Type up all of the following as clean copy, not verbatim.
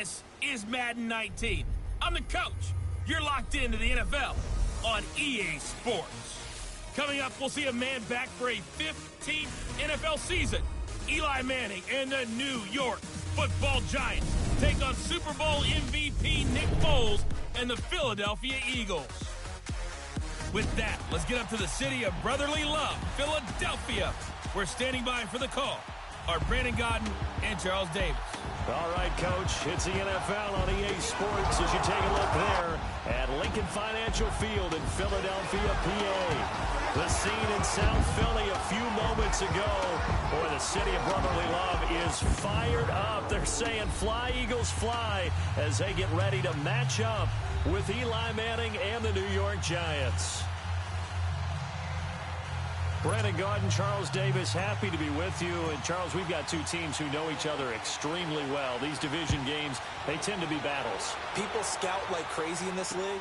This is Madden 19. I'm the coach. You're locked into the NFL on EA Sports. Coming up, we'll see a man back for a 15th NFL season. Eli Manning and the New York Football Giants take on Super Bowl MVP Nick Foles and the Philadelphia Eagles. With that, let's get up to the city of brotherly love, Philadelphia. We're standing by for the call are Brandon Gaudin and Charles Davis. All right, Coach, it's the NFL on EA Sports as you take a look there at Lincoln Financial Field in Philadelphia, PA. The scene in South Philly a few moments ago. Boy, the city of brotherly love is fired up. They're saying, fly, Eagles, fly, as they get ready to match up with Eli Manning and the New York Giants. Brandon Gaudin, Charles Davis, happy to be with you. And, Charles, we've got two teams who know each other extremely well. These division games, they tend to be battles. People scout like crazy in this league,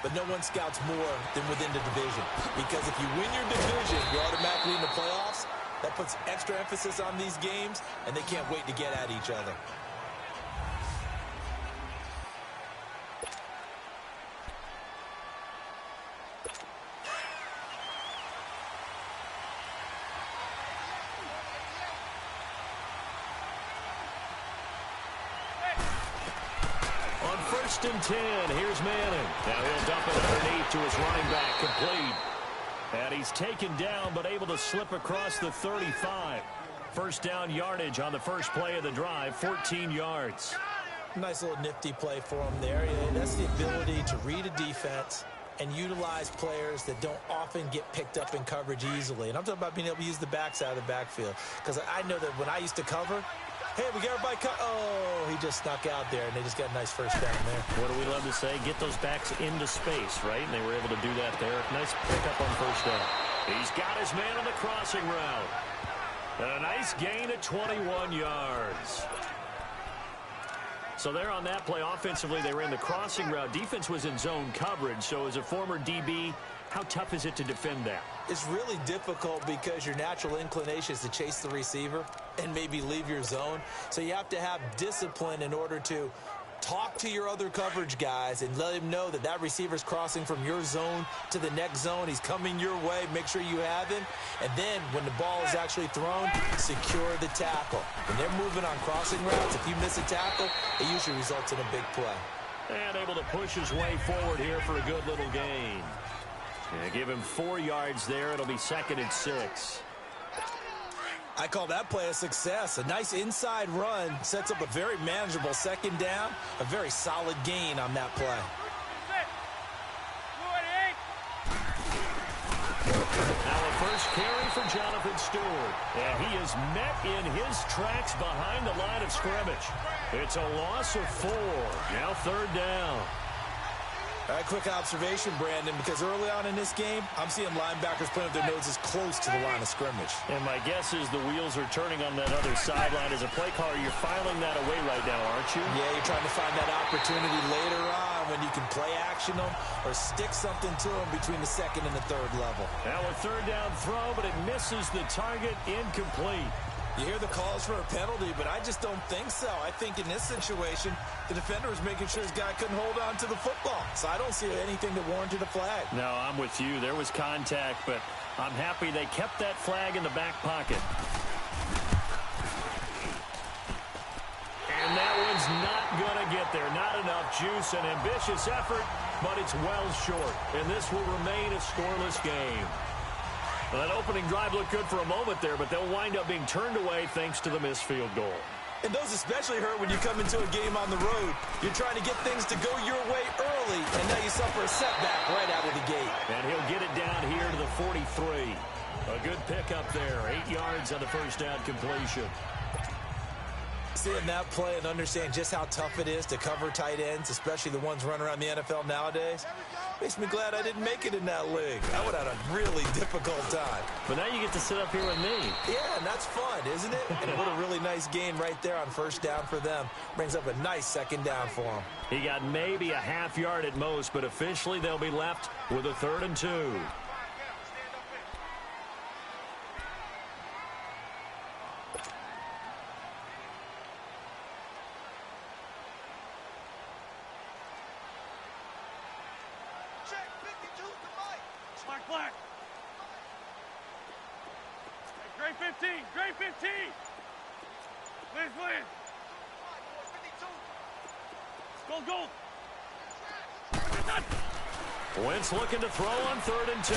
but no one scouts more than within the division. Because if you win your division, you're automatically in the playoffs. That puts extra emphasis on these games, and they can't wait to get at each other. First and 10. Here's Manning. Now he'll dump it underneath to his running back, complete. And he's taken down, but able to slip across the 35. First down yardage on the first play of the drive, 14 yards. Nice little nifty play for him there. Yeah, that's the ability to read a defense and utilize players that don't often get picked up in coverage easily. And I'm talking about being able to use the backside of the backfield. Because I know that when I used to cover, hey, we got everybody cut. Oh, he just snuck out there, and they just got a nice first down there. What do we love to say? Get those backs into space, right? And they were able to do that there. Nice pickup on first down. He's got his man on the crossing route. And a nice gain at 21 yards. So there on that play, offensively, they ran the crossing route. Defense was in zone coverage. So as a former DB, how tough is it to defend that? It's really difficult because your natural inclination is to chase the receiver and maybe leave your zone. So you have to have discipline in order to talk to your other coverage guys and let him know that that receiver's crossing from your zone to the next zone. He's coming your way. Make sure you have him. And then when the ball is actually thrown, secure the tackle. When they're moving on crossing routes, if you miss a tackle, it usually results in a big play. And able to push his way forward here for a good little gain. Yeah, give him 4 yards there. It'll be 2nd and 6. I call that play a success. A nice inside run sets up a very manageable second down. A very solid gain on that play. Now a first carry for Jonathan Stewart. And he is met in his tracks behind the line of scrimmage. It's a loss of 4. Now 3rd down. All right, quick observation, Brandon, because early on in this game, I'm seeing linebackers putting up their noses close to the line of scrimmage. And my guess is the wheels are turning on that other sideline. As a play caller, you're filing that away right now, aren't you? Yeah, you're trying to find that opportunity later on when you can play action them or stick something to them between the 2nd and the 3rd level. Now a 3rd down throw, but it misses the target, incomplete. You hear the calls for a penalty, but I just don't think so. I think in this situation, the defender was making sure his guy couldn't hold on to the football. So I don't see anything that warranted a flag. No, I'm with you. There was contact, but I'm happy they kept that flag in the back pocket. And that one's not going to get there. Not enough juice, an ambitious effort, but it's well short. And this will remain a scoreless game. Well, that opening drive looked good for a moment there, but they'll wind up being turned away thanks to the missed field goal. And those especially hurt when you come into a game on the road. You're trying to get things to go your way early, and now you suffer a setback right out of the gate. And he'll get it down here to the 43. A good pickup there, 8 yards on the first down completion. Seeing that play and understand just how tough it is to cover tight ends, especially the ones running around the NFL nowadays, makes me glad I didn't make it in that league. I would have had a really difficult time. But now you get to sit up here with me. Yeah, and that's fun, isn't it? And what a really nice gain right there on first down for them. Brings up a nice 2nd down for them. He got maybe a half yard at most, but officially they'll be left with a 3rd and 2. Black, black. Hey, Gray 15, Gray 15. Please, please. Gold, gold. Wentz looking to throw on 3rd and 2.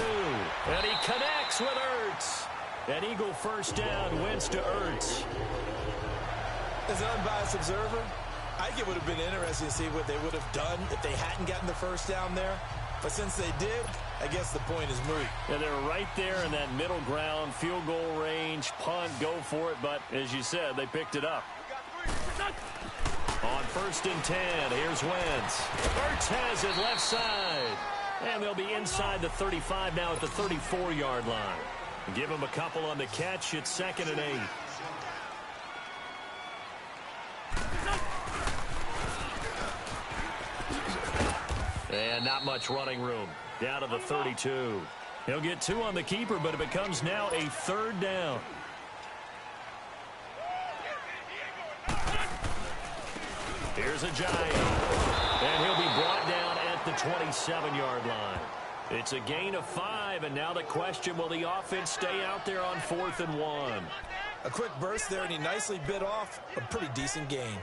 And he connects with Ertz. An Eagle first down, Wentz to Ertz. As an unbiased observer, I think it would have been interesting to see what they would have done if they hadn't gotten the first down there. But since they did, I guess the point is moot. And they're right there in that middle ground, field goal range, punt, go for it. But as you said, they picked it up. On 1st and 10, here's Wentz. Ertz has it left side. And they'll be inside the 35 now at the 34-yard line. Give him a couple on the catch. It's 2nd and 8. And not much running room. Down to the 32. He'll get 2 on the keeper, but it becomes now a 3rd down. Here's a Giant. And he'll be brought down at the 27-yard line. It's a gain of 5, and now the question, will the offense stay out there on 4th and 1? A quick burst there, and he nicely bit off a pretty decent gain.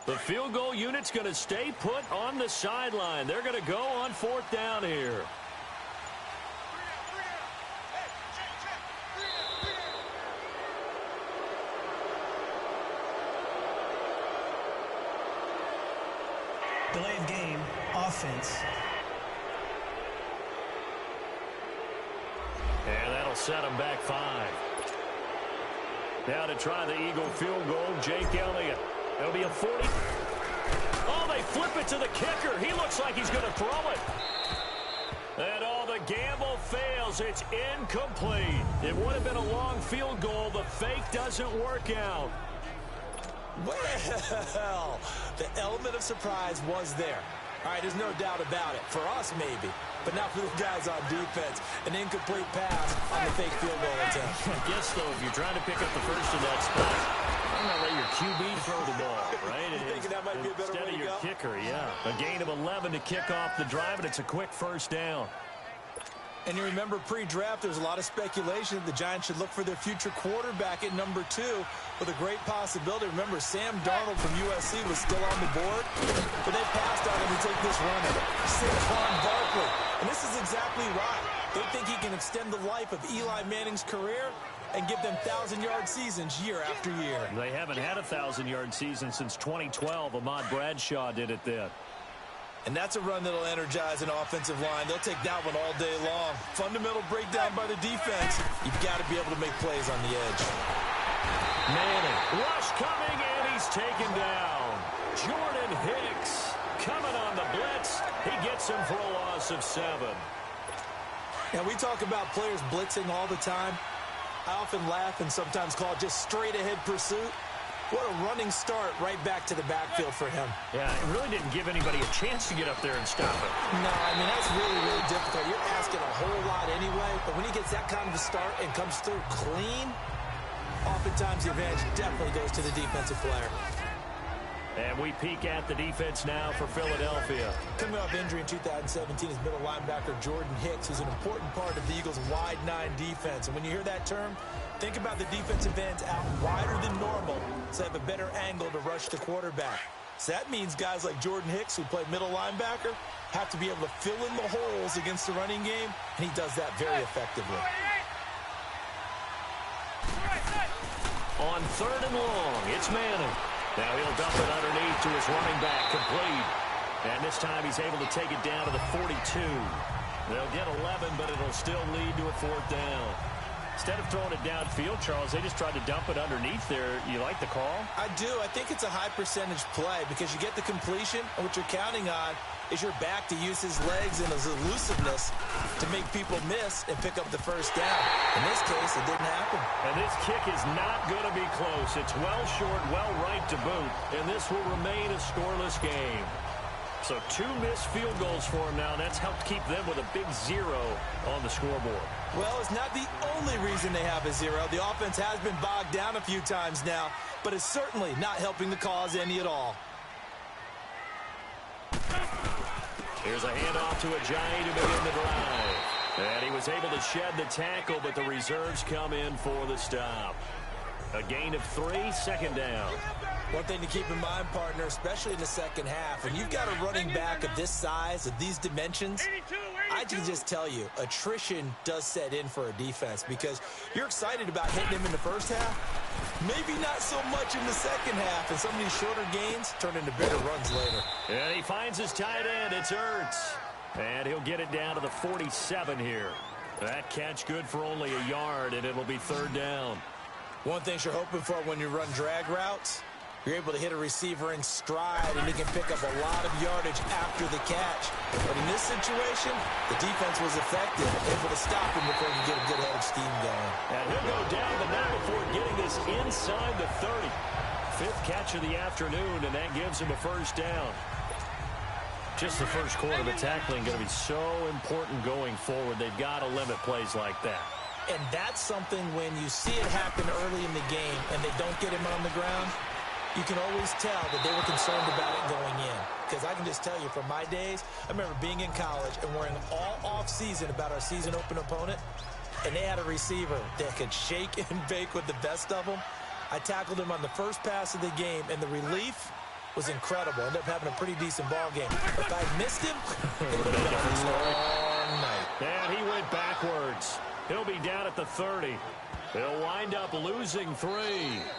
The field goal unit's going to stay put on the sideline. They're going to go on 4th down here. Delay of game, offense. And that'll set them back 5. Now to try the Eagle field goal, Jake Elliott. It'll be a 40. Oh, they flip it to the kicker. He looks like he's going to throw it. And all the gamble fails. It's incomplete. It would have been a long field goal. The fake doesn't work out. Well, the element of surprise was there. All right, there's no doubt about it. For us, maybe. But not for the guys on defense. An incomplete pass on the fake field goal attempt. I guess, though, if you're trying to pick up the first in that spot, I'm going to let your QB throw the ball, right? You thinking that might be a better way to go? Instead of your kicker, yeah. A gain of 11 to kick off the drive, and it's a quick first down. And you remember pre-draft, there's a lot of speculation that the Giants should look for their future quarterback at number 2 with a great possibility. Remember, Sam Darnold from USC was still on the board, but they passed on him to take this runner, Saquon Barkley. And this is exactly right. They think he can extend the life of Eli Manning's career and give them 1,000-yard seasons year after year. They haven't had a 1,000-yard season since 2012. Ahmad Bradshaw did it then. And that's a run that'll energize an offensive line. They'll take that one all day long. Fundamental breakdown by the defense. You've got to be able to make plays on the edge. Manning, rush coming, and he's taken down. Jordan Hicks coming on the blitz. He gets him for a loss of 7. Now, we talk about players blitzing all the time. I often laugh and sometimes call it just straight-ahead pursuit. What a running start right back to the backfield for him. Yeah, it really didn't give anybody a chance to get up there and stop it. No, I mean, that's really, really difficult. You're asking a whole lot anyway, but when he gets that kind of a start and comes through clean, oftentimes the advantage definitely goes to the defensive player. And we peek at the defense now for Philadelphia. Coming off injury in 2017 is middle linebacker Jordan Hicks, who's an important part of the Eagles' wide 9 defense. And when you hear that term, think about the defensive ends out wider than normal, so they have a better angle to rush the quarterback. So that means guys like Jordan Hicks, who play middle linebacker, have to be able to fill in the holes against the running game, and he does that very effectively. On 3rd and long, it's Manning. Now he'll dump it underneath to his running back, complete. And this time he's able to take it down to the 42. They'll get 11, but it'll still lead to a 4th down. Instead of throwing it downfield, Charles, they just tried to dump it underneath there. You like the call? I do. I think it's a high percentage play because you get the completion, and what you're counting on is your back to use his legs and his elusiveness to make people miss and pick up the first down. In this case, it didn't happen. And this kick is not going to be close. It's well short, well right to boot, and this will remain a scoreless game. So 2 missed field goals for him now. That's helped keep them with a big 0 on the scoreboard. Well, it's not the only reason they have a 0. The offense has been bogged down a few times now, but it's certainly not helping the cause any at all. Here's a handoff to Ajayi to begin the drive. And he was able to shed the tackle, but the reserves come in for the stop. A gain of 3, second down. One thing to keep in mind, partner, especially in the second half, when you've got a running back of this size, of these dimensions, I can just tell you, attrition does set in for a defense because you're excited about hitting him in the first half, maybe not so much in the second half, and some of these shorter gains turn into bigger runs later. And he finds his tight end. It's Ertz. And he'll get it down to the 47 here. That catch good for only a yard, and it'll be third down. One thing you're hoping for when you run drag routes, you're able to hit a receiver in stride, and he can pick up a lot of yardage after the catch. But in this situation, the defense was effective, able to stop him before he could get a good head of steam going. And he'll go down, but not before getting this inside the 30. 5th catch of the afternoon, and that gives him a first down. Just the first quarter, the tackling going to be so important going forward. They've got to limit plays like that. And that's something when you see it happen early in the game and they don't get him on the ground, you can always tell that they were concerned about it going in. Because I can just tell you from my days, I remember being in college and worrying all off-season about our season open opponent, and they had a receiver that could shake and bake with the best of them. I tackled him on the first pass of the game, and the relief was incredible. Ended up having a pretty decent ball game. If I missed him, it would have been a long night. And he went backwards. He'll be down at the 30. They'll wind up losing 3.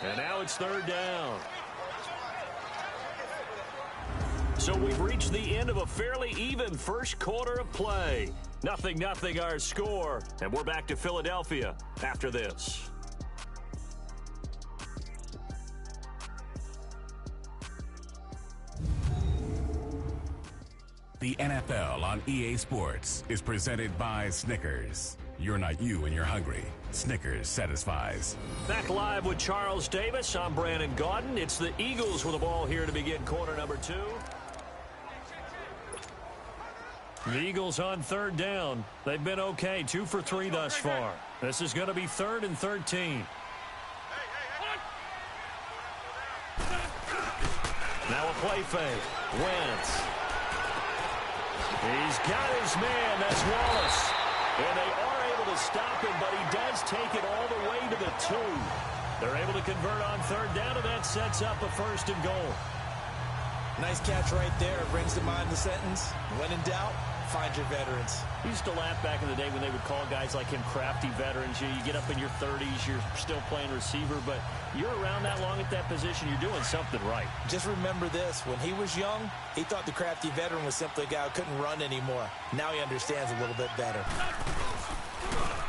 And now it's third down. So we've reached the end of a fairly even first quarter of play. 0-0 our score. And we're back to Philadelphia after this. The NFL on EA Sports is presented by Snickers. You're not you when you're hungry. Snickers satisfies. Back live with Charles Davis. I'm Brandon Gaudin. It's the Eagles with the ball here to begin quarter number 2. The Eagles on third down. They've been okay, 2 for 3 thus far. This is going to be 3rd and 13. Now a play fake. Wentz. He's got his man. That's Wallace. And they are able to stop him, but he does take it all the way to the 2. They're able to convert on third down, and that sets up a 1st and goal. Nice catch right there. Brings to mind the sentence, when in doubt, find your veterans. We used to laugh back in the day when they would call guys like him crafty veterans. You get up in your 30s, you're still playing receiver, but you're around that long at that position, you're doing something right. Just remember this. When he was young, he thought the crafty veteran was simply a guy who couldn't run anymore. Now he understands a little bit better.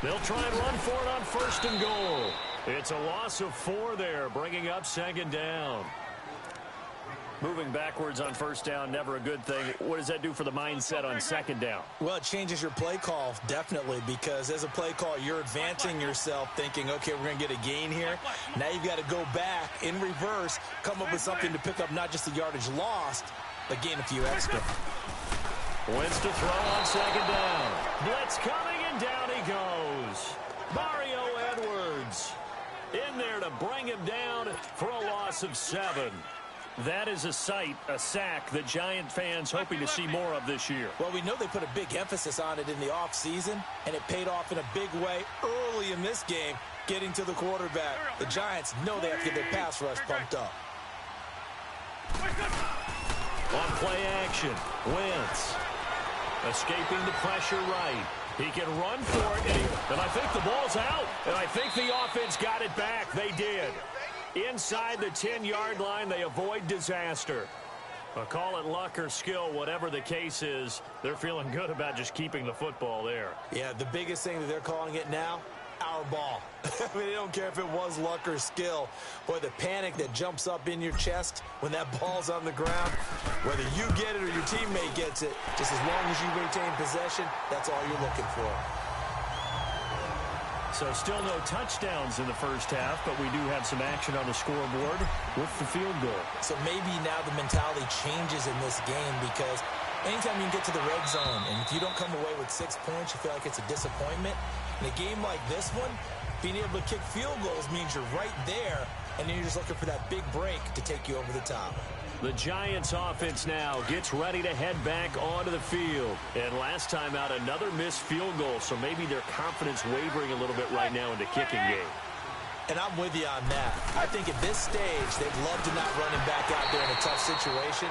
They'll try and run for it on 1st and goal. It's a loss of 4 there, bringing up 2nd down. Moving backwards on 1st down, never a good thing. What does that do for the mindset on 2nd down? Well, it changes your play call, definitely, because as a play call, you're advancing yourself thinking, okay, we're going to get a gain here. Now you've got to go back in reverse, come up with something to pick up not just the yardage lost, but gain a few extra. Wentz to throw on 2nd down. Blitz coming, and down he goes. Mario Edwards in there to bring him down for a loss of 7. That is a sack that Giant fans hoping to see more of this year. Well, we know they put a big emphasis on it in the offseason, and it paid off in a big way early in this game, getting to the quarterback. The Giants know they have to get their pass rush pumped up. On play action, Wentz escaping the pressure right. He can run for it, and I think the ball's out. And I think the offense got it back. They did. Inside the 10-yard line, they avoid disaster. Call it luck or skill, whatever the case is, they're feeling good about just keeping the football there. Yeah, the biggest thing that they're calling it now, our ball. I mean, they don't care if it was luck or skill. Boy, the panic that jumps up in your chest when that ball's on the ground, whether you get it or your teammate gets it, just as long as you maintain possession, that's all you're looking for. So still no touchdowns in the first half, but we do have some action on the scoreboard with the field goal. So maybe now the mentality changes in this game because anytime you can get to the red zone and if you don't come away with 6 points, you feel like it's a disappointment. In a game like this one, being able to kick field goals means you're right there, and then you're just looking for that big break to take you over the top. The Giants offense now gets ready to head back onto the field. And last time out, another missed field goal, so maybe their confidence wavering a little bit right now in the kicking game. And I'm with you on that. I think at this stage, they'd love to not run him back out there in a tough situation.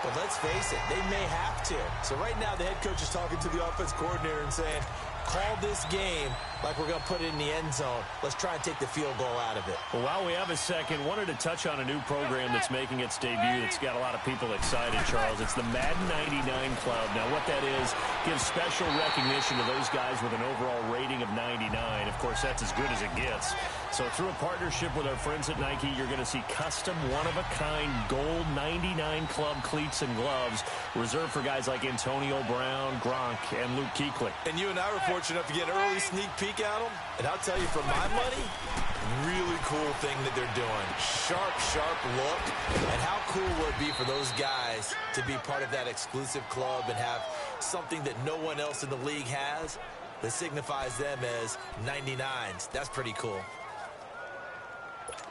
But let's face it, they may have to. So right now, the head coach is talking to the offense coordinator and saying, call this game like we're going to put it in the end zone. Let's try and take the field goal out of it. Well, while we have a second, wanted to touch on a new program that's making its debut that's got a lot of people excited, Charles. It's the Madden 99 Club. Now, what that is, gives special recognition to those guys with an overall rating of 99. Of course, that's as good as it gets. So through a partnership with our friends at Nike, you're going to see custom, one-of-a-kind gold 99 Club cleats and gloves reserved for guys like Antonio Brown, Gronk, and Luke Kuechly. And you and I were fortunate enough to get an early sneak peek at them. And I'll tell you, for my money, really cool thing that they're doing. Sharp, sharp look. And how cool will it be for those guys to be part of that exclusive club and have something that no one else in the league has that signifies them as 99s. That's pretty cool.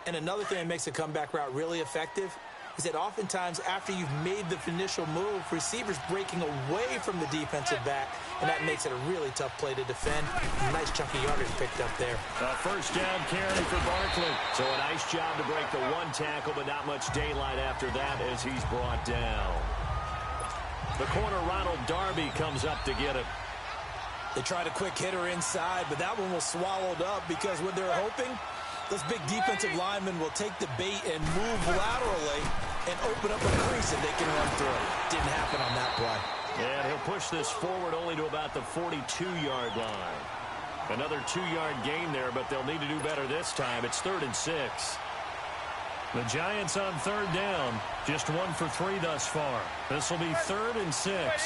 And another thing that makes a comeback route really effective is that oftentimes after you've made the initial move, receivers breaking away from the defensive back, and that makes it a really tough play to defend. Nice chunky yardage picked up there. First down carry for Barkley. So a nice job to break the one tackle, but not much daylight after that as he's brought down. The corner, Ronald Darby, comes up to get it. They tried a quick hitter inside, but that one was swallowed up because what they're hoping, those big defensive linemen will take the bait and move laterally and open up a crease that they can run through. Didn't happen on that play. And he'll push this forward only to about the 42-yard line. Another 2-yard gain there, but they'll need to do better this time. It's 3rd and 6. The Giants on 3rd down, just 1 for 3 thus far. This will be 3rd and 6.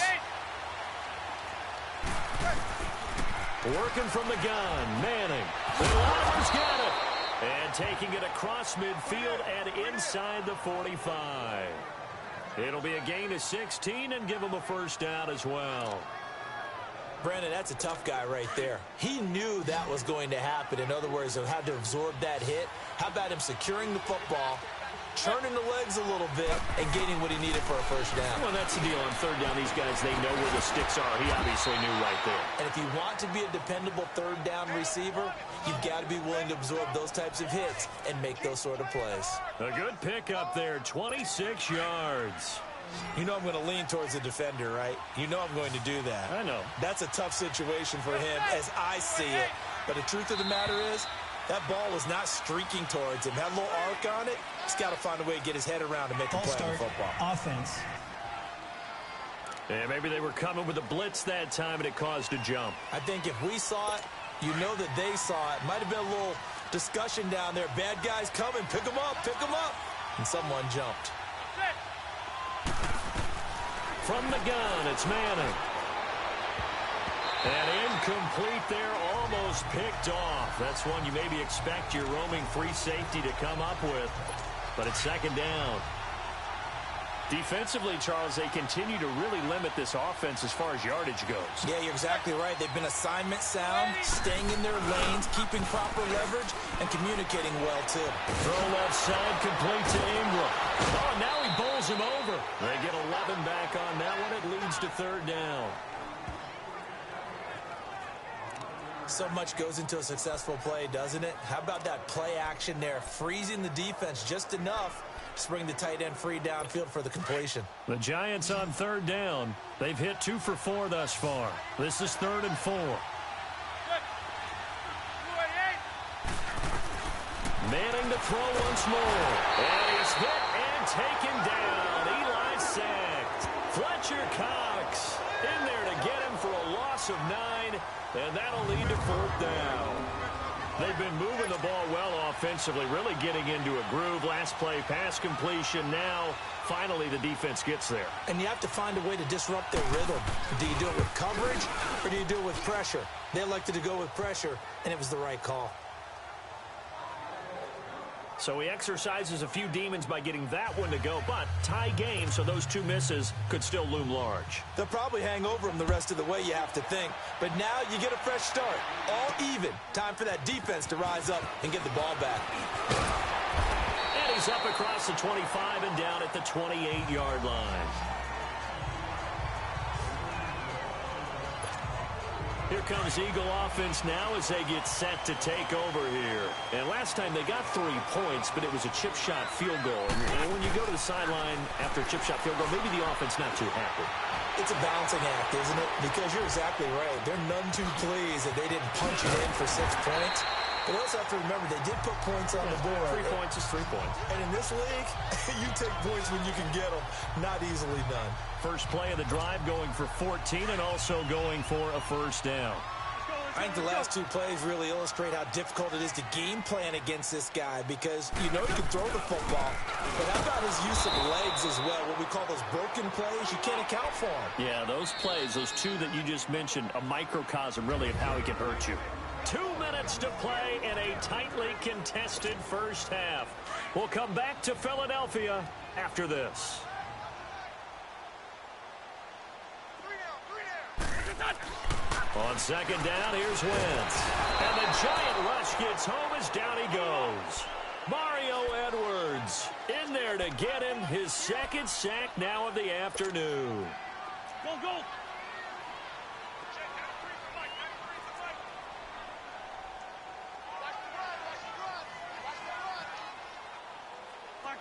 Working from the gun, Manning. The Lions got it. And taking it across midfield and inside the 45. It'll be a gain of 16 and give him a first down as well. Brandon, that's a tough guy right there. He knew that was going to happen. In other words, he had to absorb that hit. How about him securing the football, churning the legs a little bit, and getting what he needed for a first down? Well, that's the deal. On 3rd down, these guys, they know where the sticks are. He obviously knew right there. And if you want to be a dependable 3rd down receiver, you've got to be willing to absorb those types of hits and make those sort of plays. A good pickup there, 26 yards. You know I'm going to lean towards the defender, right? You know I'm going to do that. I know. That's a tough situation for him as I see it. But the truth of the matter is, that ball was not streaking towards him. Had a little arc on it. He's got to find a way to get his head around and make a play on football. Offense. Yeah, maybe they were coming with a blitz that time and it caused a jump. I think if we saw it, you know that they saw it. Might have been a little discussion down there. Bad guys coming. Pick them up. Pick them up. And someone jumped. From the gun, it's Manning. And incomplete there, almost picked off. That's one you maybe expect your roaming free safety to come up with. But it's 2nd down. Defensively, Charles, they continue to really limit this offense as far as yardage goes. Yeah, you're exactly right. They've been assignment sound, staying in their lanes, keeping proper leverage, and communicating well, too. Throw left side, complete to Ingram. Oh, now he bowls him over. They get 11 back on that one. It leads to 3rd down. So much goes into a successful play, doesn't it? How about that play action there, freezing the defense just enough to bring the tight end free downfield for the completion. The Giants on 3rd down. They've hit 2 for 4 thus far. This is 3rd and 4. Manning to throw once more. And he's hit and taken down. Eli sacked. Fletcher Cox in there to get him for a loss of 9. And that'll lead to 4th down. They've been moving the ball well offensively, really getting into a groove. Last play, pass completion now finally the defense gets there. And you have to find a way to disrupt their rhythm. Do you do it with coverage or do you do it with pressure? They elected to go with pressure, and it was the right call. So he exercises a few demons by getting that one to go, but tie game, so those two misses could still loom large. They'll probably hang over him the rest of the way, you have to think. But now you get a fresh start. All even. Time for that defense to rise up and get the ball back. And he's up across the 25 and down at the 28-yard line. Here comes Eagle offense now as they get set to take over here. And last time they got 3 points, but it was a chip shot field goal. And when you go to the sideline after a chip shot field goal, maybe the offense not too happy. It's a balancing act, isn't it? Because you're exactly right. They're none too pleased that they didn't punch it in for 6 points. But we also have to remember they did put points on the board. 3 points is 3 points. And in this league, you take points when you can get them. Not easily done. First play of the drive going for 14 and also going for a first down. I think the last 2 plays really illustrate how difficult it is to game plan against this guy because you know he can throw the football, but how about his use of legs as well? What we call those broken plays, you can't account for them. Yeah, those plays, those 2 that you just mentioned, a microcosm really of how he can hurt you. 2 minutes to play in a tightly contested first half. We'll come back to Philadelphia after this. On second down, here's Wentz. And the giant rush gets home as down he goes. Mario Edwards in there to get him his 2nd sack now of the afternoon. Go, go.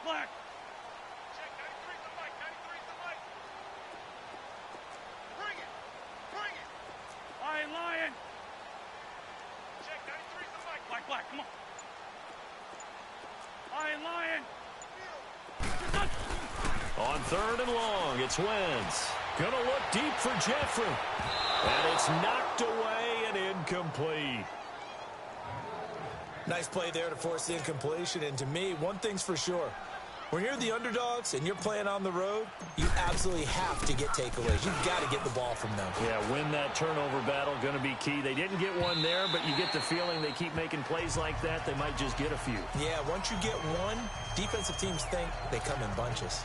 Black. Lion. Black, come on. Lion. On 3rd and long, it's Wentz. Gonna look deep for Jeffrey. And it's knocked away and incomplete. Nice play there to force the incompletion. And to me, one thing's for sure. When you're the underdogs and you're playing on the road, you absolutely have to get takeaways. You've got to get the ball from them. Yeah, win that turnover battle, going to be key. They didn't get one there, but you get the feeling they keep making plays like that, they might just get a few. Yeah, once you get one, defensive teams think they come in bunches.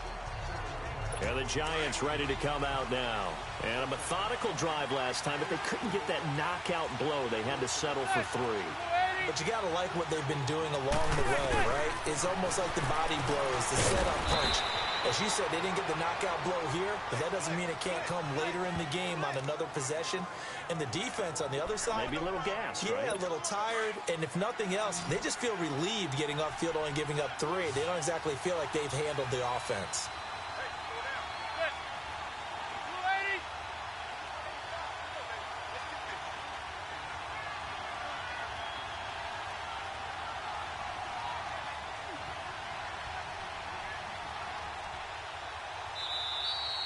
Yeah, the Giants ready to come out now. And a methodical drive last time, but they couldn't get that knockout blow. They had to settle for 3. But you got to like what they've been doing along the way, right? It's almost like the body blows, the setup punch. As you said, they didn't get the knockout blow here, but that doesn't mean it can't come later in the game on another possession. And the defense on the other side, maybe a little gas, yeah, right? A little tired. And if nothing else, they just feel relieved getting upfield only giving up 3. They don't exactly feel like they've handled the offense.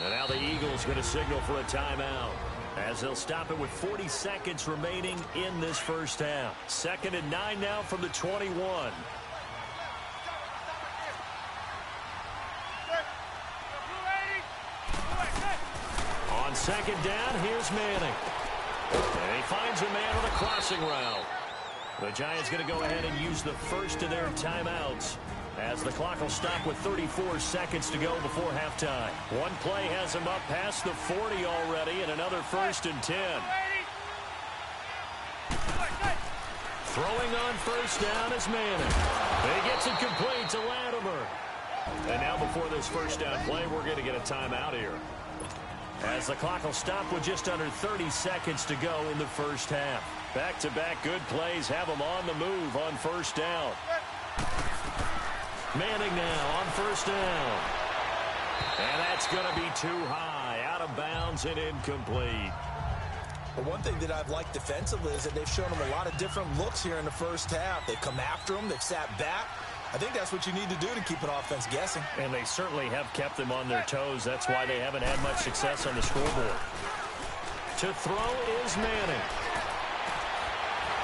And now the Eagles going to signal for a timeout as they'll stop it with 40 seconds remaining in this first half. 2nd and 9 now from the 21. On 2nd down, here's Manning. And he finds a man on a crossing route. The Giants going to go ahead and use the first of their timeouts as the clock will stop with 34 seconds to go before halftime. One play has him up past the 40 already, and another 1st and 10. Throwing on 1st down is Manning. He gets it complete to Latimer. And now before this 1st down play, we're going to get a timeout here, as the clock will stop with just under 30 seconds to go in the first half. Back-to-back good plays have them on the move on 1st down. Manning now on 1st down. And that's going to be too high, out of bounds and incomplete. But one thing that I've liked defensively is that they've shown them a lot of different looks here in the first half. They've come after them. They've sat back. I think that's what you need to do to keep an offense guessing. And they certainly have kept them on their toes. That's why they haven't had much success on the scoreboard. To throw is Manning.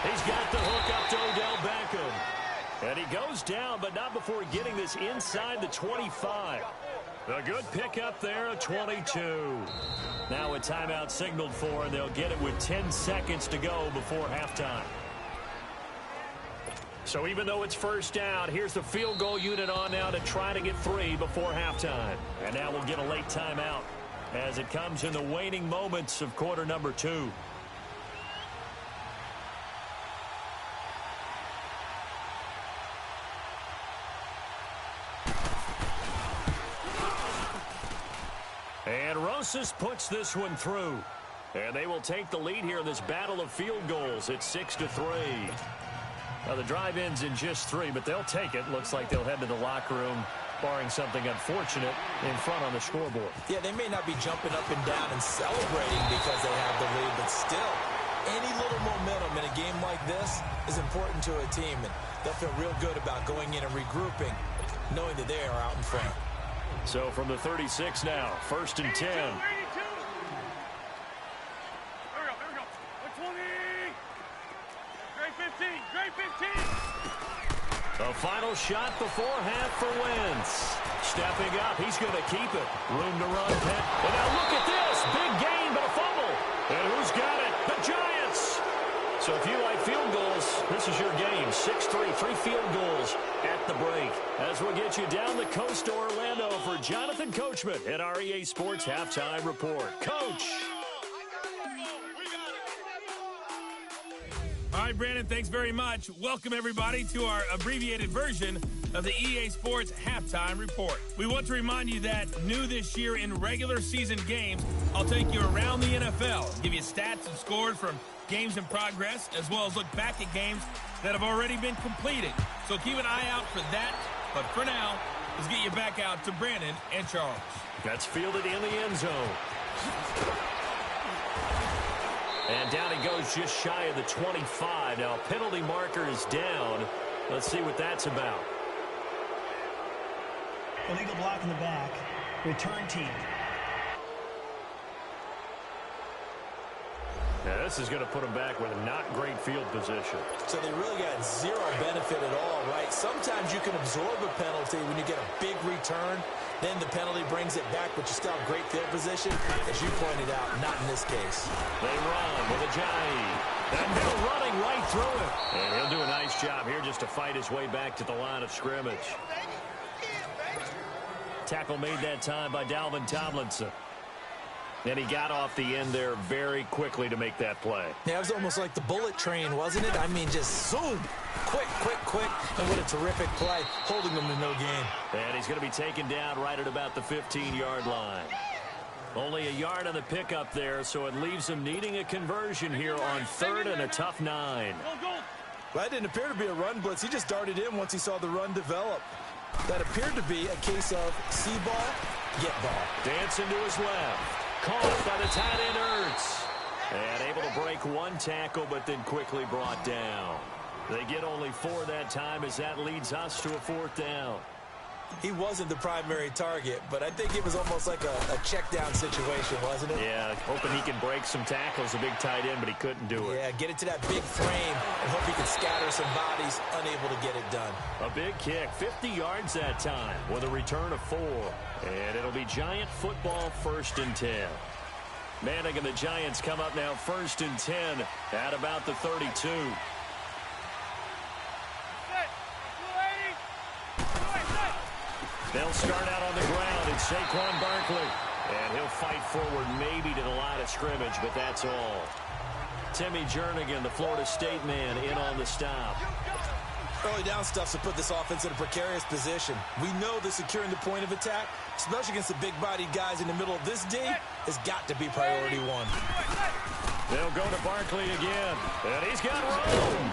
He's got the hook up to Odell Beckham. And he goes down, but not before getting this inside the 25. A good pickup there, a 22. Now a timeout signaled for, and they'll get it with 10 seconds to go before halftime. So even though it's first down, here's the field goal unit on now to try to get 3 before halftime. And now we'll get a late timeout as it comes in the waning moments of quarter number 2. And Rosas puts this one through. And they will take the lead here in this battle of field goals at 6-3. Now the drive ends in just 3, but they'll take it. Looks like they'll head to the locker room, barring something unfortunate, in front on the scoreboard. Yeah, they may not be jumping up and down and celebrating because they have the lead, but still, any little momentum in a game like this is important to a team, and they'll feel real good about going in and regrouping, knowing that they are out in front. So from the 36 now, 1st and 10. Here we go. 120. Grade 15. Grade 15. A final shot before half for Wentz. Stepping up, he's going to keep it. Room to run, Penn. And now look at this. Big gain, but a fumble. And who's got it? The Giants. So if you like field goals, this is your game. 6-3, 3 field goals at the break. As we'll get you down the coast to Orlando for Jonathan Coachman at our EA Sports Halftime Report. Coach. All right, Brandon, thanks very much. Welcome, everybody, to our abbreviated version of the EA Sports Halftime Report. We want to remind you that new this year in regular season games, I'll take you around the NFL, give you stats and scores from games in progress, as well as look back at games that have already been completed. So keep an eye out for that. But for now, let's get you back out to Brandon and Charles. That's fielded in the end zone. And down he goes just shy of the 25. Now penalty marker is down. Let's see what that's about. Illegal block in the back. Return team. Now this is going to put them back with a not great field position. So they really got zero benefit at all, right? Sometimes you can absorb a penalty when you get a big return. Then the penalty brings it back, but you still have great field position. As you pointed out, not in this case. They run with Ajayi. And they're running right through it. And he'll do a nice job here just to fight his way back to the line of scrimmage. Tackle made that time by Dalvin Tomlinson. And he got off the end there very quickly to make that play. Yeah, it was almost like the bullet train, wasn't it? I mean, just zoom. Quick. And what a terrific play, holding them to no gain. And he's going to be taken down right at about the 15-yard line. Only a yard on the pickup there, so it leaves him needing a conversion here on 3rd and a tough 9. That didn't appear to be a run blitz. He just darted in once he saw the run develop. That appeared to be a case of see ball, get ball. Dancing to his left. Caught by the tight end Ertz. And able to break one tackle, but then quickly brought down. They get only 4 that time as that leads us to a 4th down. He wasn't the primary target, but I think it was almost like a check down situation, wasn't it? Yeah, hoping he can break some tackles, a big tight end, but he couldn't do it. Yeah, get it to that big frame and hope he can scatter some bodies, unable to get it done. A big kick, 50 yards that time with a return of 4. And it'll be Giant football 1st and 10. Manning and the Giants come up now 1st and 10 at about the 32. They'll start out on the ground. It's Saquon Barkley. And he'll fight forward maybe to the line of scrimmage, but that's all. Timmy Jernigan, the Florida State man, in on the stop. Early down stuff to put this offense in a precarious position. We know that securing the point of attack, especially against the big-bodied guys in the middle of this D, has got to be priority 1. They'll go to Barkley again. And he's got room.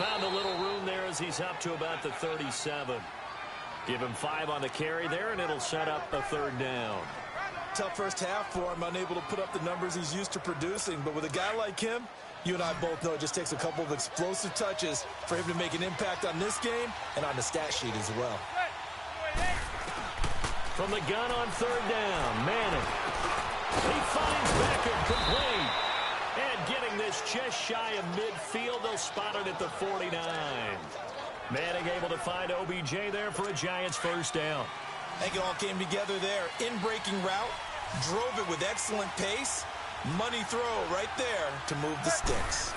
Found a little room there as he's up to about the 37. Give him 5 on the carry there, and it'll set up a 3rd down. Tough first half for him, unable to put up the numbers he's used to producing. But with a guy like him, you and I both know it just takes a couple of explosive touches for him to make an impact on this game and on the stat sheet as well. From the gun on 3rd down, Manning. He finds Beckham complete. And getting this just shy of midfield, they'll spot it at the 49. Manning able to find OBJ there for a Giants 1st down. I think it all came together there. In-breaking route, drove it with excellent pace. Money throw right there to move the sticks.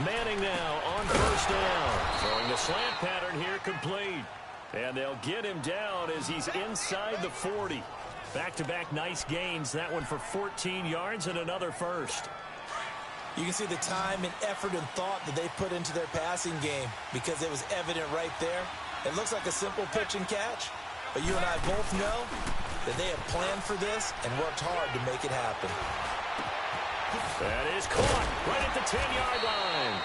Manning now on first down. Throwing the slant pattern here complete. And they'll get him down as he's inside the 40. Back-to-back nice gains. That one for 14 yards and another first. You can see the time and effort and thought that they put into their passing game because it was evident right there. It looks like a simple pitch and catch, but you and I both know that they have planned for this and worked hard to make it happen. That is caught right at the 10-yard line.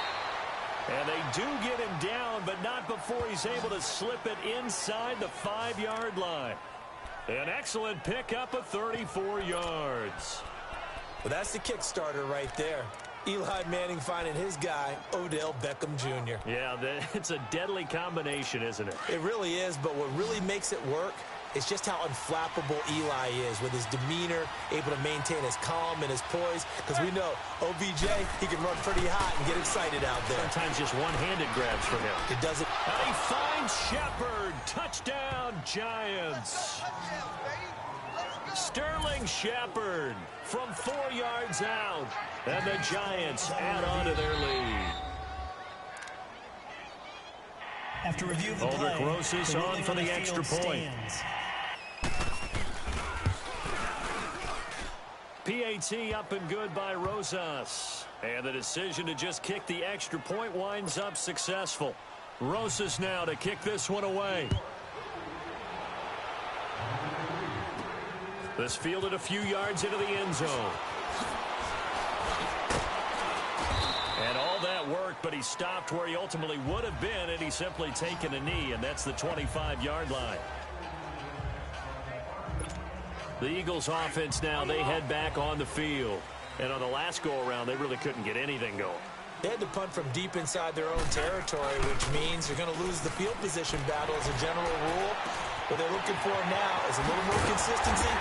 And they do get him down, but not before he's able to slip it inside the 5-yard line. An excellent pickup of 34 yards. Well, that's the kickstarter right there. Eli Manning finding his guy, Odell Beckham Jr. Yeah, it's a deadly combination, isn't it? It really is, but what really makes it work is just how unflappable Eli is with his demeanor, able to maintain his calm and his poise, because we know OBJ, he can run pretty hot and get excited out there. Sometimes just one-handed grabs for him. It doesn't. And he finds Shepard. Touchdown, Giants. Sterling Shepard from 4 yards out. And the Giants add on to their lead. After review of the Aldrich play, Rosas the on ruling for the field extra point. stands. PAT up and good by Rosas. And the decision to just kick the extra point winds up successful. Rosas now to kick this one away. This fielded a few yards into the end zone. And all that worked, but he stopped where he ultimately would have been, and he's simply taken a knee, and that's the 25-yard line. The Eagles offense now, they head back on the field. And on the last go-around, they really couldn't get anything going. They had to punt from deep inside their own territory, which means they're going to lose the field position battle as a general rule. What they're looking for now is a little more consistency,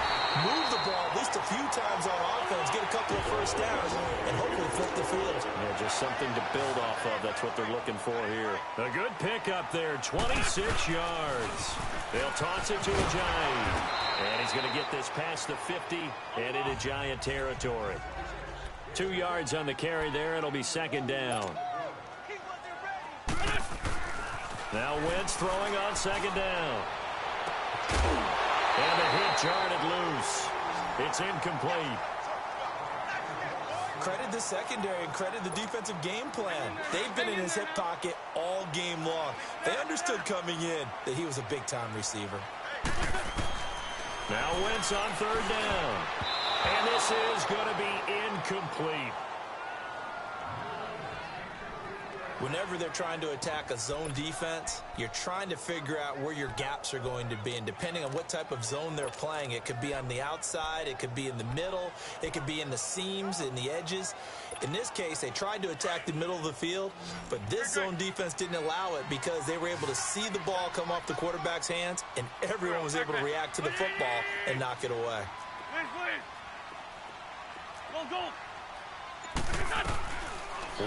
move the ball at least a few times on offense, get a couple of first downs, and hopefully flip the field. Yeah, just something to build off of. That's what they're looking for here. A good pickup there, 26 yards. They'll toss it to a Giant. And he's going to get this past the 50 and into Giant territory. 2 yards on the carry there. It'll be second down. Now Wentz throwing on second down. And the hit jarred it loose. It's incomplete. Credit the secondary and credit the defensive game plan. They've been in his hip pocket all game long. They understood coming in that he was a big-time receiver. Now Wentz on third down. And this is going to be incomplete. Whenever they're trying to attack a zone defense, you're trying to figure out where your gaps are going to be. And depending on what type of zone they're playing, it could be on the outside, it could be in the middle, it could be in the seams, in the edges. In this case, they tried to attack the middle of the field, but this zone defense didn't allow it because they were able to see the ball come off the quarterback's hands, and everyone was able to react to the football and knock it away.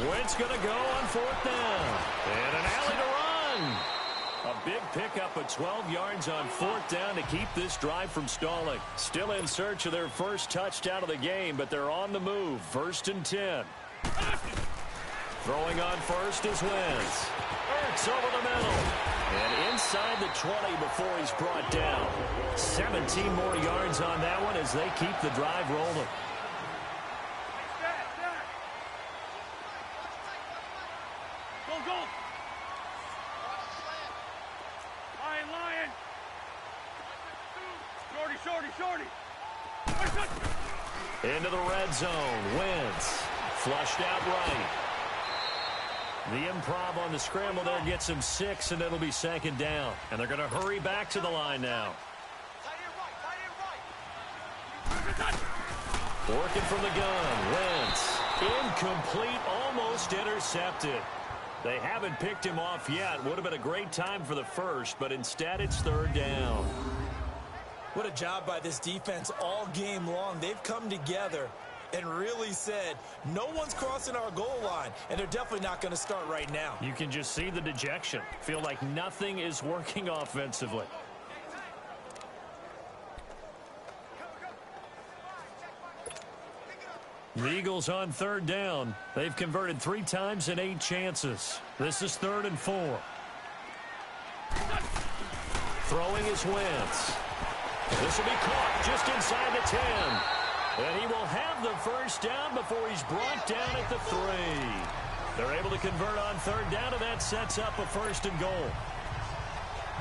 Wentz going to go on fourth down. And an alley to run. A big pickup of 12 yards on fourth down to keep this drive from stalling. Still in search of their first touchdown of the game, but they're on the move. First and 10. Throwing on first is Wentz. Ertz over the middle. And inside the 20 before he's brought down. 17 more yards on that one as they keep the drive rolling. Into the red zone. Wentz flushed out right. The improv on the scramble there gets him 6, and it'll be second down. And they're going to hurry back to the line now. Working from the gun. Wentz. Incomplete. Almost intercepted. They haven't picked him off yet. Would have been a great time for the first, but instead it's third down. What a job by this defense all game long. They've come together and really said, no one's crossing our goal line, and they're definitely not going to start right now. You can just see the dejection. Feel like nothing is working offensively. The Eagles on third down. They've converted 3 times in 8 chances. This is 3rd and 4. Throwing is Wentz. This will be caught just inside the 10. And he will have the first down before he's brought down at the 3. They're able to convert on third down, and that sets up a 1st and goal.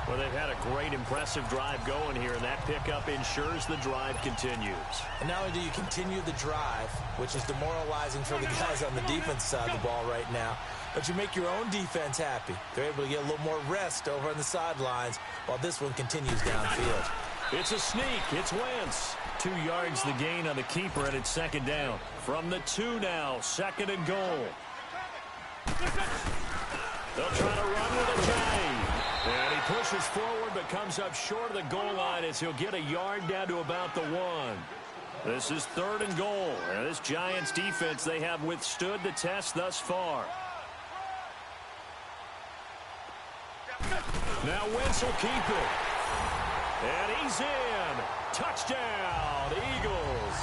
Well, they've had a great, impressive drive going here, and that pickup ensures the drive continues. And not only do you continue the drive, which is demoralizing for the guys on the defense side of the ball right now, but you make your own defense happy. They're able to get a little more rest over on the sidelines while this one continues downfield. It's a sneak. It's Wentz. 2 yards the gain on the keeper, and it's 2nd down. From the 2 now, 2nd and goal. They'll try to run with a Giant. And he pushes forward but comes up short of the goal line as he'll get a yard down to about the 1. This is 3rd and goal. And this Giants defense, they have withstood the test thus far. Now Wentz will keep it. And he's in. Touchdown, Eagles.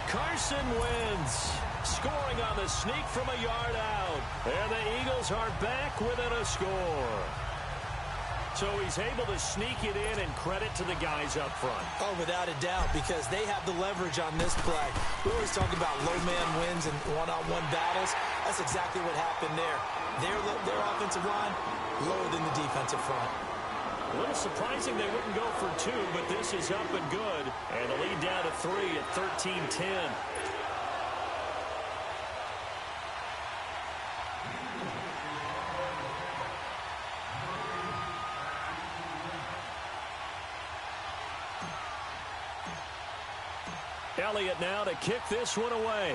Carson Wentz scoring on the sneak from a yard out. And the Eagles are back within a score. So he's able to sneak it in, and credit to the guys up front. Oh, without a doubt, because they have the leverage on this play. We always talk about low man wins and one-on-one battles. That's exactly what happened there. Their offensive line lower than the defensive front. A little surprising they wouldn't go for 2, but this is up and good. And the lead down to 3 at 13-10. Elliott now to kick this one away.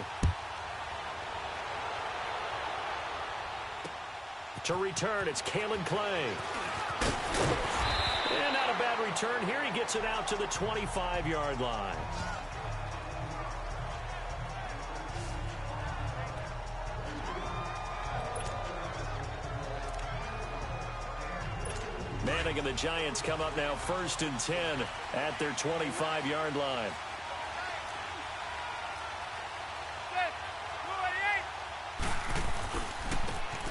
To return, it's Kalen Clay. And not a bad return here. He gets it out to the 25-yard line. Manning and the Giants come up now 1st and 10 at their 25-yard line.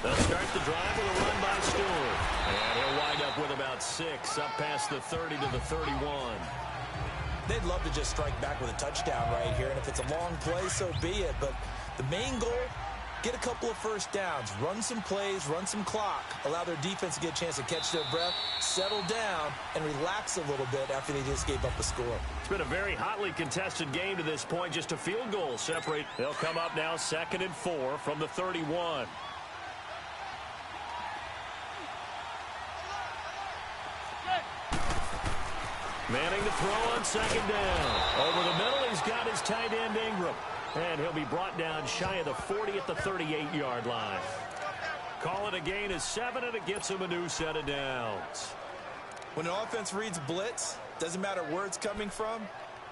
They'll start the drive with a run by Stewart. And he'll wind up with about 6, up past the 30 to the 31. They'd love to just strike back with a touchdown right here, and if it's a long play, so be it. But the main goal, get a couple of first downs, run some plays, run some clock, allow their defense to get a chance to catch their breath, settle down, and relax a little bit after they just gave up a score. It's been a very hotly contested game to this point. Just a field goal separate. They'll come up now 2nd and 4 from the 31. Manning to throw on 2nd down. Over the middle, he's got his tight end Ingram. And he'll be brought down shy of the 40 at the 38-yard line. Call it a gain of 7, and it gets him a new set of downs. When an offense reads blitz, doesn't matter where it's coming from,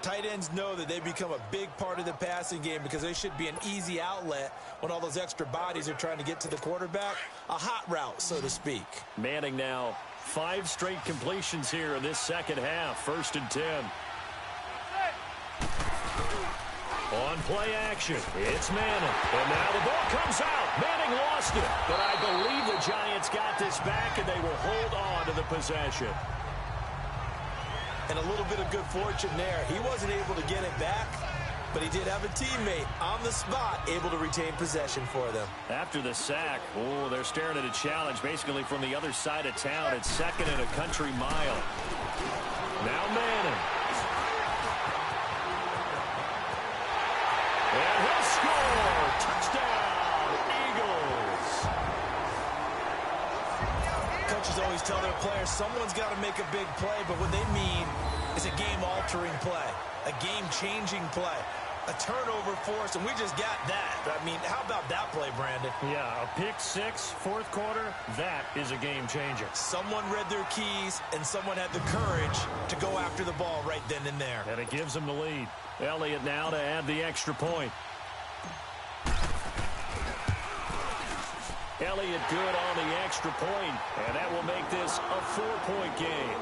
tight ends know that they become a big part of the passing game because they should be an easy outlet when all those extra bodies are trying to get to the quarterback. A hot route, so to speak. Manning now 5 straight completions here in this second half. 1st and 10. On play action, it's Manning. And now the ball comes out. Manning lost it. But I believe the Giants got this back, and they will hold on to the possession. And a little bit of good fortune there. He wasn't able to get it back, but he did have a teammate on the spot able to retain possession for them. After the sack, oh, they're staring at a challenge basically from the other side of town. It's 2nd and a country mile. Now Manning. And he'll score. Touchdown, Eagles. Coaches always tell their players someone's got to make a big play, but what they mean is a game-altering play, a game-changing play, a turnover force, and we just got that. I mean, how about that play, Brandon? Yeah, a pick 6, 4th quarter, that is a game changer. Someone read their keys, and someone had the courage to go after the ball right then and there. And it gives them the lead. Elliott now to add the extra point. Elliott good on the extra point, and that will make this a 4-point game.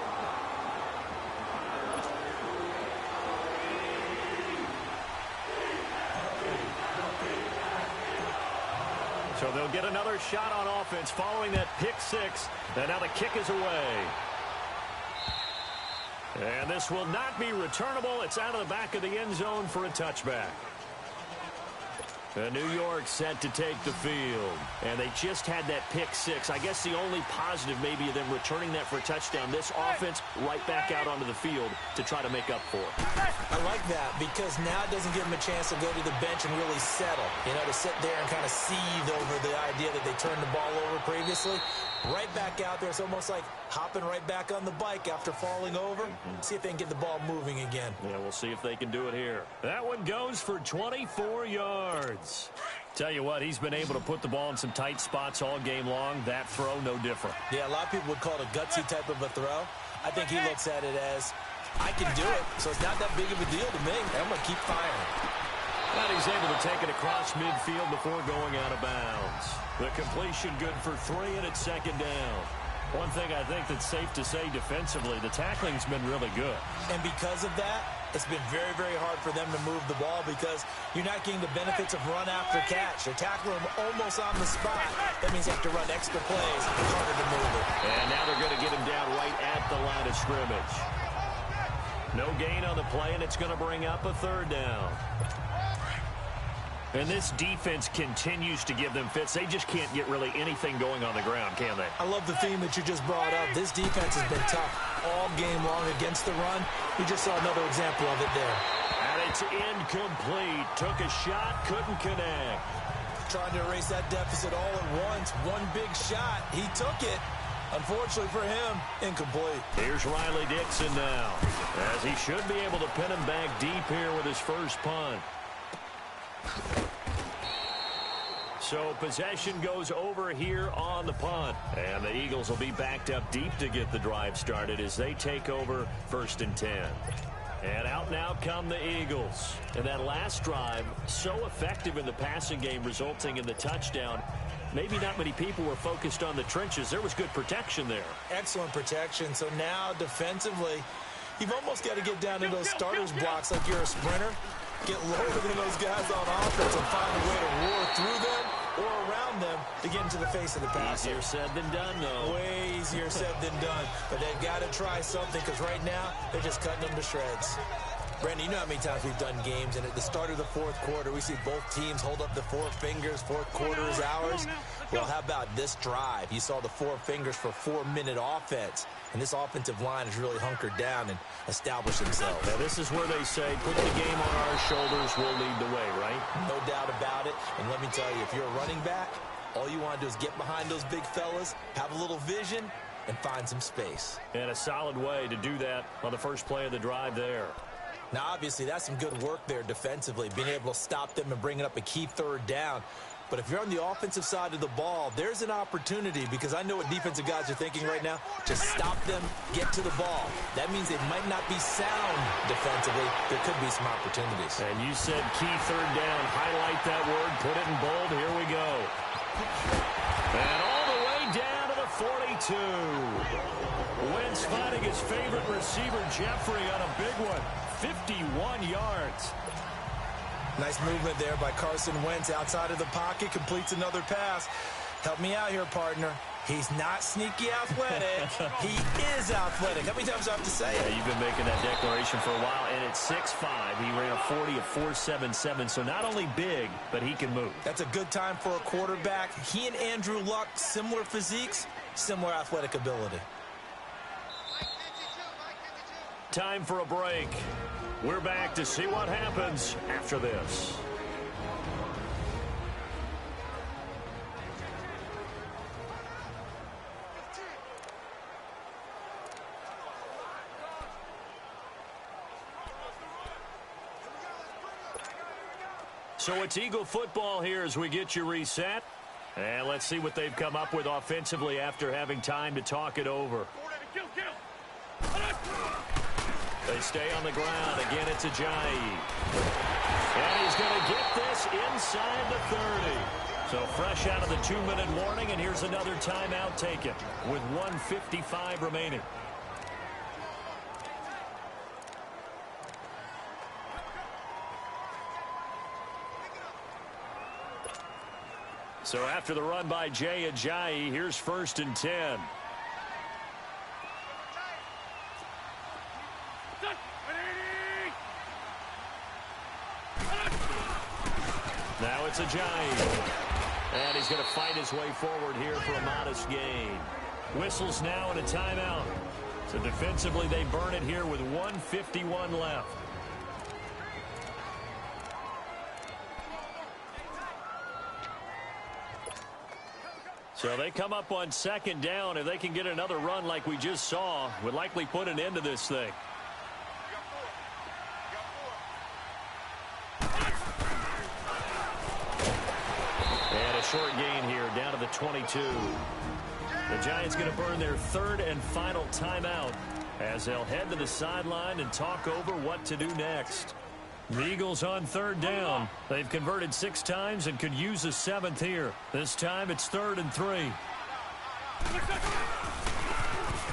They'll get another shot on offense following that pick six. And now the kick is away. And this will not be returnable. It's out of the back of the end zone for a touchback. New York set to take the field. And they just had that pick six. I guess the only positive maybe of them returning that for a touchdown. This offense right back out onto the field to try to make up for it. I like that because now it doesn't give them a chance to go to the bench and really settle. You know, to sit there and kind of seethe over the idea that they turned the ball over previously. Right back out there. It's almost like hopping right back on the bike after falling over. See if they can get the ball moving again. Yeah, we'll see if they can do it here. That one goes for 24 yards. Tell you what, he's been able to put the ball in some tight spots all game long. That throw, no different. Yeah, a lot of people would call it a gutsy type of a throw. I think he looks at it as, I can do it, so it's not that big of a deal to me. I'm going to keep firing. But he's able to take it across midfield before going out of bounds. The completion good for 3, and it's second down. One thing I think that's safe to say defensively, the tackling's been really good. And because of that, it's been very, very hard for them to move the ball because you're not getting the benefits of run after catch. They're tackling them almost on the spot. That means they have to run extra plays. It's harder to move it. And now they're going to get him down right at the line of scrimmage. No gain on the play, and it's going to bring up a third down. And this defense continues to give them fits. They just can't get really anything going on the ground, can they? I love the theme that you just brought up. This defense has been tough all game long against the run. We just saw another example of it there. And it's incomplete. Took a shot, couldn't connect. Trying to erase that deficit all at once. One big shot. He took it. Unfortunately for him, incomplete. Here's Riley Dixon now, as he should be able to pin him back deep here with his first punt. So possession goes over here on the punt. And the Eagles will be backed up deep to get the drive started as they take over 1st and 10. And out now come the Eagles. And that last drive, so effective in the passing game, resulting in the touchdown. Maybe not many people were focused on the trenches. There was good protection there. Excellent protection. So now defensively, you've almost got to get down to those starters blocks like you're a sprinter. Get lower than those guys on offense and find a way to roar through them or around them to get into the face of the passer. Easier said than done, though. Way easier said than done. But they've got to try something because right now they're just cutting them to shreds. Brandon, you know how many times we've done games, and at the start of the fourth quarter, we see both teams hold up the 4 fingers. Fourth quarter is ours. Well, how about this drive? You saw the 4 fingers for 4-minute offense, and this offensive line has really hunkered down and established themselves. Now, this is where they say, put the game on our shoulders, we'll lead the way, right? No doubt about it. And let me tell you, if you're a running back, all you want to do is get behind those big fellas, have a little vision, and find some space. And a solid way to do that on the first play of the drive there. Now, obviously, that's some good work there defensively, being able to stop them and bringing up a key third down. But if you're on the offensive side of the ball, there's an opportunity because I know what defensive guys are thinking right now. Just stop them, get to the ball. That means they might not be sound defensively. There could be some opportunities. And you said key third down. Highlight that word. Put it in bold. Here we go. And all the way down to the 42. Wentz finding his favorite receiver, Jeffrey, on a big one. 51 yards. Nice movement there by Carson Wentz outside of the pocket. Completes another pass. Help me out here, partner. He's not sneaky athletic. He is athletic. How many times do I have to say it? Yeah, you've been making that declaration for a while. And at 6'5", he ran a 40 of 4.77. So not only big, but he can move. That's a good time for a quarterback. He and Andrew Luck, similar physiques, similar athletic ability. Time for a break. We're back to see what happens after this. So it's Eagle football here as we get you reset. And let's see what they've come up with offensively after having time to talk it over. They stay on the ground. Again, it's Ajayi. And he's going to get this inside the 30. So fresh out of the 2-minute warning, and here's another timeout taken with 1:55 remaining. So after the run by Jay Ajayi, here's 1st and 10. Now it's Ajayi. And he's going to fight his way forward here for a modest gain. Whistles now and a timeout. So defensively, they burn it here with 1:51 left. So they come up on 2nd down. If they can get another run like we just saw, would likely put an end to this thing. And a short gain here down to the 22. The Giants going to burn their 3rd and final timeout as they'll head to the sideline and talk over what to do next. The Eagles on 3rd down. They've converted 6 times and could use a 7th here. This time it's 3rd and 3.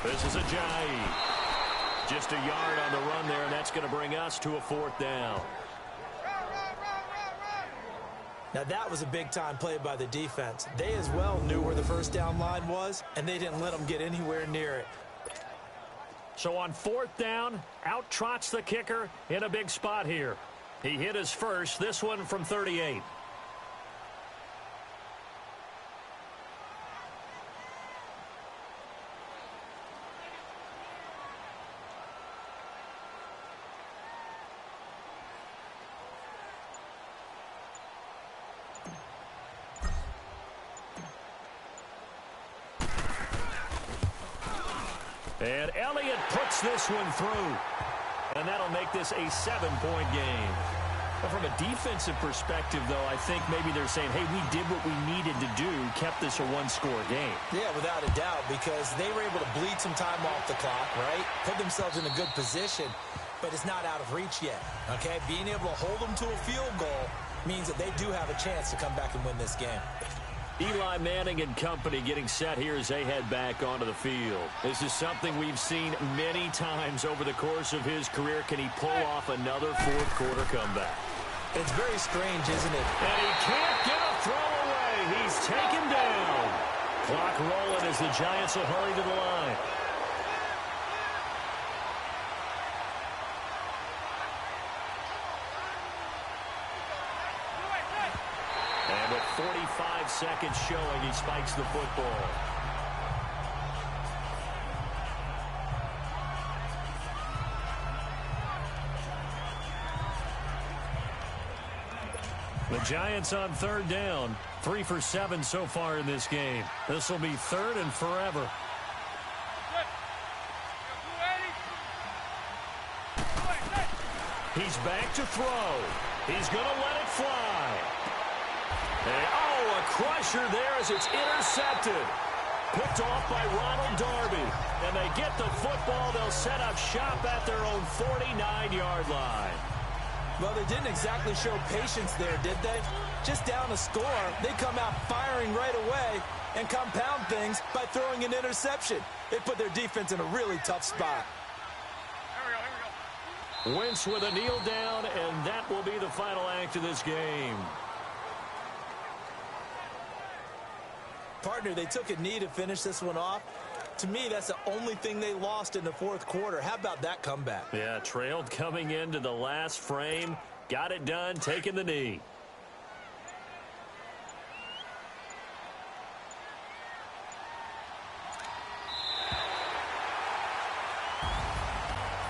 This is Ajayi. Just a yard on the run there, and that's going to bring us to a 4th down. Now that was a big-time play by the defense. They as well knew where the 1st down line was, and they didn't let them get anywhere near it. So on 4th down, out trots the kicker in a big spot here. He hit his first, this one from 38. And Elliott puts this one through. And that'll make this a 7-point game. But from a defensive perspective, though, I think maybe they're saying, hey, we did what we needed to do, kept this a 1-score game. Yeah, without a doubt, because they were able to bleed some time off the clock, right? Put themselves in a good position, but it's not out of reach yet, okay? Being able to hold them to a field goal means that they do have a chance to come back and win this game. Eli Manning and company getting set here as they head back onto the field. This is something we've seen many times over the course of his career. Can he pull off another 4th quarter comeback? It's very strange, isn't it? And he can't get a throw away. He's taken down. Clock rolling as the Giants will hurry to the line. And with 45 seconds showing, he spikes the football. The Giants on 3rd down. 3 for 7 so far in this game. This will be 3rd and forever. He's back to throw. He's going to let it fly. And, a crusher there as it's intercepted. Picked off by Ronald Darby. And they get the football. They'll set up shop at their own 49-yard line. Well, they didn't exactly show patience there, did they? Just down a score, they come out firing right away and compound things by throwing an interception. They put their defense in a really tough spot. Wentz with a kneel down, and that will be the final act of this game. Partner, they took a knee to finish this one off. To me, that's the only thing they lost in the 4th quarter. How about that comeback? Yeah, trailed coming into the last frame. Got it done, taking the knee.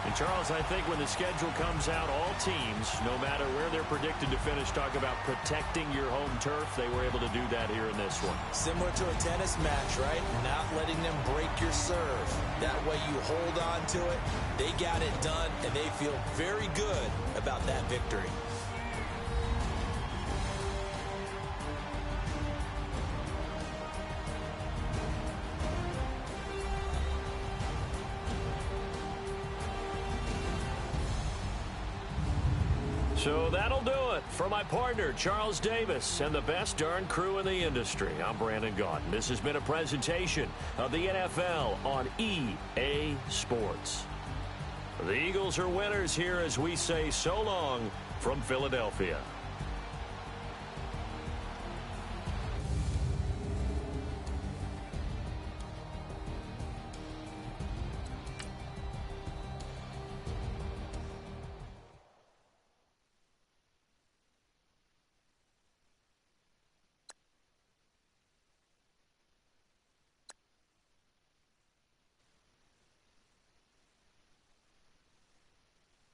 And Charles, I think when the schedule comes out, all teams, no matter where they're predicted to finish, talk about protecting your home turf. They were able to do that here in this one. Similar to a tennis match, right? Not letting them break your serve. That way you hold on to it. They got it done, and they feel very good about that victory. So that'll do it for my partner, Charles Davis, and the best darn crew in the industry. I'm Brandon Gaudin. This has been a presentation of the NFL on EA Sports. The Eagles are winners here as we say so long from Philadelphia.